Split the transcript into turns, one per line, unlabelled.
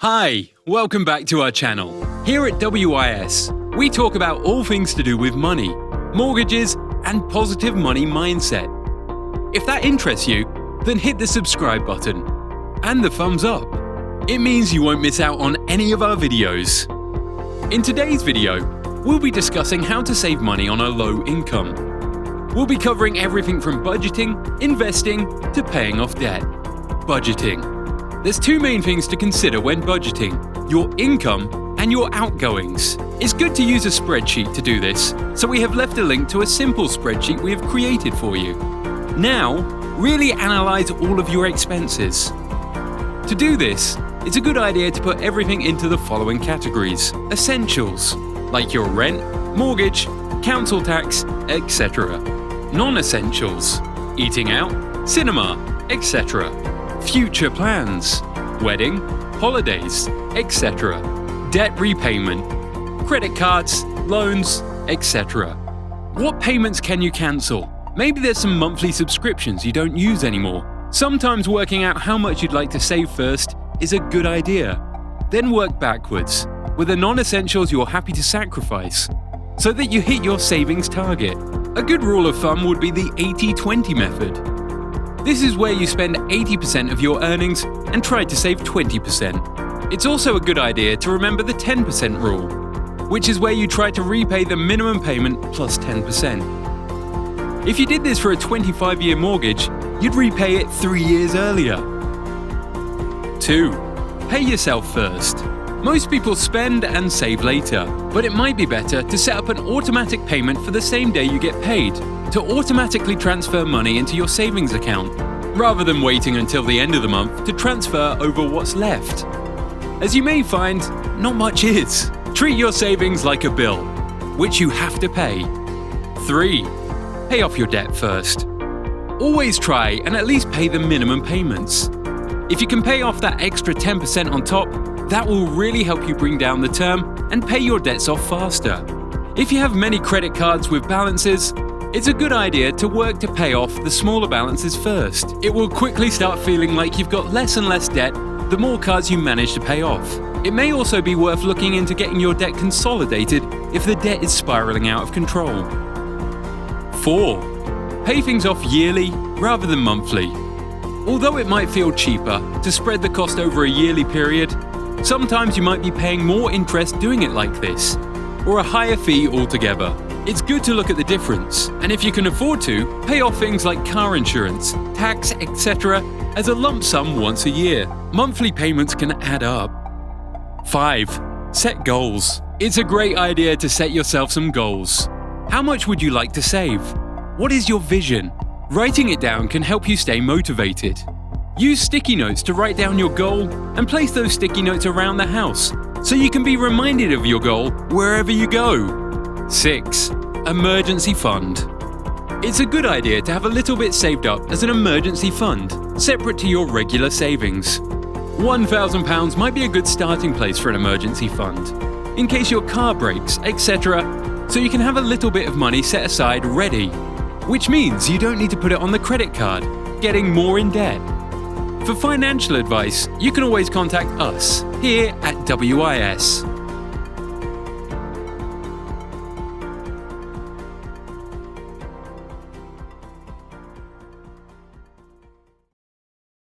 Hi, welcome back to our channel. Here at WIS, we talk about all things to do with money, mortgages, and positive money mindset. If that interests you, then hit the subscribe button and the thumbs up. It means you won't miss out on any of our videos. In today's video, we'll be discussing how to save money on a low income. We'll be covering everything from budgeting, investing, to paying off debt. Budgeting. There's two main things to consider when budgeting: your income and your outgoings. It's good to use a spreadsheet to do this, so we have left a link to a simple spreadsheet we have created for you. Now, really analyze all of your expenses. To do this, it's a good idea to put everything into the following categories: essentials, like your rent, mortgage, council tax, etc. Non-essentials, eating out, cinema, etc. Future plans, wedding, holidays, etc. Debt repayment, credit cards, loans, etc. What payments can you cancel? Maybe there's some monthly subscriptions you don't use anymore. Sometimes working out how much you'd like to save first is a good idea. Then work backwards, with the non-essentials you're happy to sacrifice, so that you hit your savings target. A good rule of thumb would be the 80-20 method. This is where you spend 80% of your earnings and try to save 20%. It's also a good idea to remember the 10% rule, which is where you try to repay the minimum payment plus 10%. If you did this for a 25-year mortgage, you'd repay it 3 years earlier. 2. Pay yourself first. Most people spend and save later, but it might be better to set up an automatic payment for the same day you get paid, to automatically transfer money into your savings account, rather than waiting until the end of the month to transfer over what's left. As you may find, not much is. Treat your savings like a bill, which you have to pay. 3. Pay off your debt first. Always try and at least pay the minimum payments. If you can pay off that extra 10% on top, that will really help you bring down the term and pay your debts off faster. If you have many credit cards with balances, it's a good idea to work to pay off the smaller balances first. It will quickly start feeling like you've got less and less debt the more cards you manage to pay off. It may also be worth looking into getting your debt consolidated if the debt is spiraling out of control. 4. Pay things off yearly rather than monthly. Although it might feel cheaper to spread the cost over a yearly period, sometimes you might be paying more interest doing it like this, or a higher fee altogether. It's good to look at the difference, and if you can afford to, pay off things like car insurance, tax, etc. as a lump sum once a year. Monthly payments can add up. 5. Set goals. It's a great idea to set yourself some goals. How much would you like to save? What is your vision? Writing it down can help you stay motivated. Use sticky notes to write down your goal and place those sticky notes around the house so you can be reminded of your goal wherever you go. 6. Emergency fund. It's a good idea to have a little bit saved up as an emergency fund, separate to your regular savings. £1,000 might be a good starting place for an emergency fund, in case your car breaks, etc., so you can have a little bit of money set aside ready, which means you don't need to put it on the credit card, getting more in debt. For financial advice, you can always contact us here at WIS.